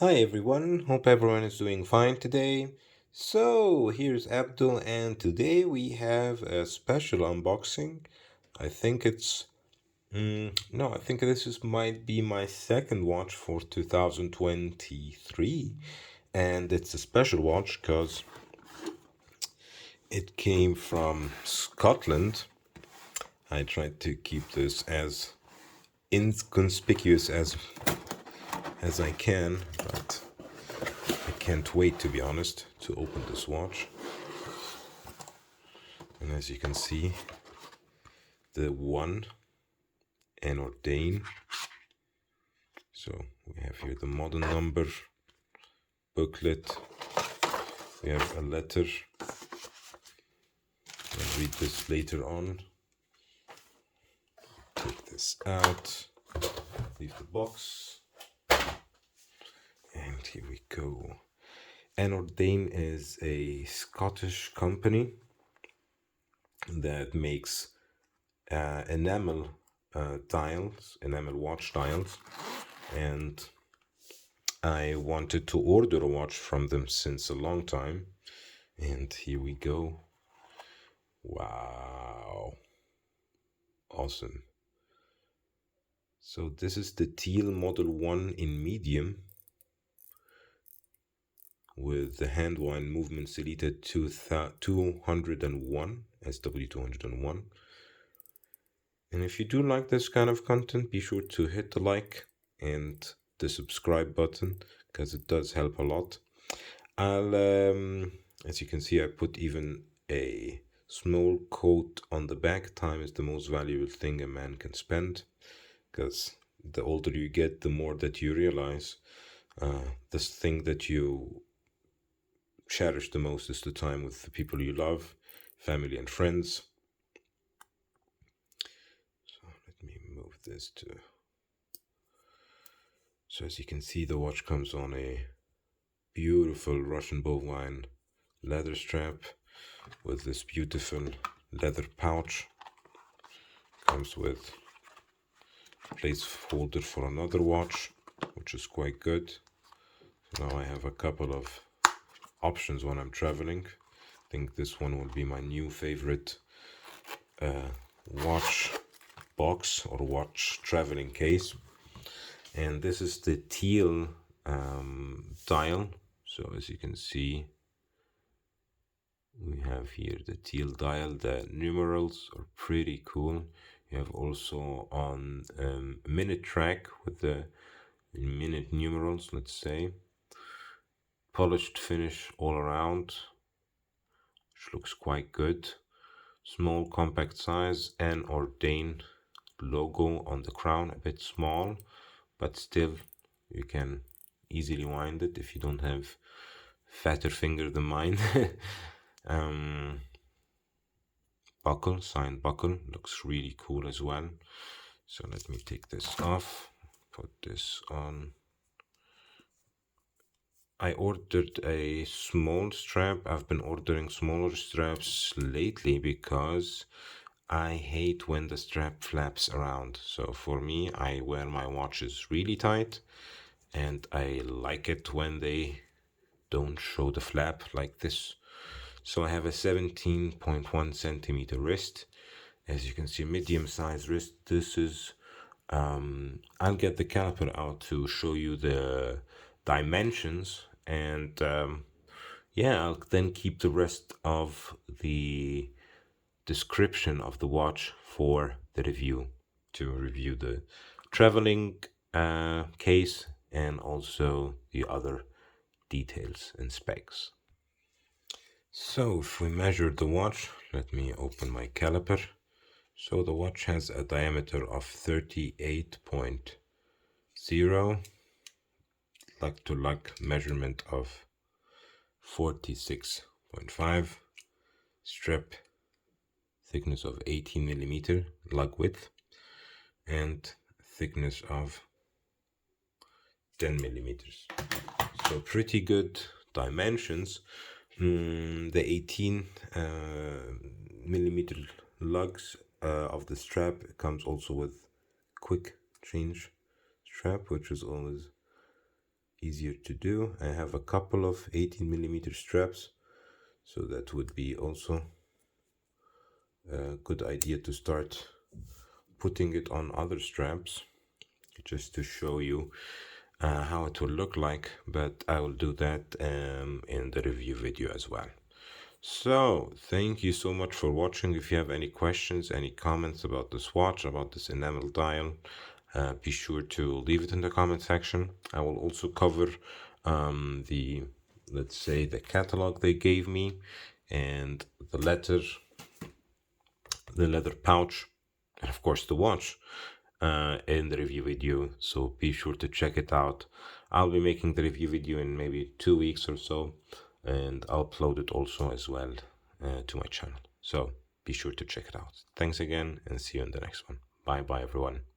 Hi everyone, hope everyone is doing fine today. So, here's Abdul, and today we have a special unboxing. I think it's no, I think this is might be my second watch for 2023, and it's a special watch because it came from Scotland. I tried to keep this as inconspicuous as I can, but I can't wait, to be honest, to open this watch. And as you can see, the one anOrdain. So we have here the model number, booklet. We have a letter. I'll read this later on. Take this out. Leave the box. And here we go. anOrdain is a Scottish company that makes enamel dials, enamel watch dials, and I wanted to order a watch from them since a long time, and here we go. Wow, awesome. So this is the Teal Model 1 in medium with the hand wind movement Sellita 201, SW201. And if you do like this kind of content, be sure to hit the like and the subscribe button because it does help a lot. As you can see, I put even a small quote on the back. Time is the most valuable thing a man can spend, because the older you get, the more that you realize this thing that you cherish the most is the time with the people you love, family and friends. So let me move this to... So as you can see, the watch comes on a beautiful Russian bovine leather strap with this beautiful leather pouch. Comes with a place holder for another watch, which is quite good. So now I have a couple of options when I'm traveling. I think this one will be my new favorite watch box or watch traveling case. And this is the Teal dial. So as you can see, we have here the Teal dial. The numerals are pretty cool. You have also on minute track with the minute numerals, let's say. Polished finish all around, which looks quite good. Small compact size, anOrdain logo on the crown, a bit small, but still you can easily wind it if you don't have fatter finger than mine. Buckle, signed buckle, looks really cool as well. So let me take this off, put this on. I ordered a small strap. I've been ordering smaller straps lately because I hate when the strap flaps around. So for me, I wear my watches really tight, and I like it when they don't show the flap like this. So I have a 17.1 centimeter wrist. As you can see, medium size wrist. This is, I'll get the caliper out to show you the dimensions, and yeah, I'll then keep the rest of the description of the watch for the review, to review the traveling case and also the other details and specs. So if we measure the watch, let me open my caliper. So the watch has a diameter of 38.0, lug-to-lug measurement of 46.5, strap thickness of 18 millimeter, lug width, and thickness of 10 millimeters. So pretty good dimensions. The 18 millimeter lugs of the strap comes also with quick change strap, which is always easier to do. I have a couple of 18mm straps, so that would be also a good idea to start putting it on other straps, just to show you how it will look like, but I will do that in the review video as well. So, thank you so much for watching. If you have any questions, any comments about this watch, about this enamel dial, be sure to leave it in the comment section. I will also cover the, let's say, the catalog they gave me and the leather pouch, and of course the watch in the review video. So be sure to check it out. I'll be making the review video in maybe 2 weeks or so, and I'll upload it also as well to my channel. So be sure to check it out. Thanks again, and see you in the next one. Bye bye, everyone.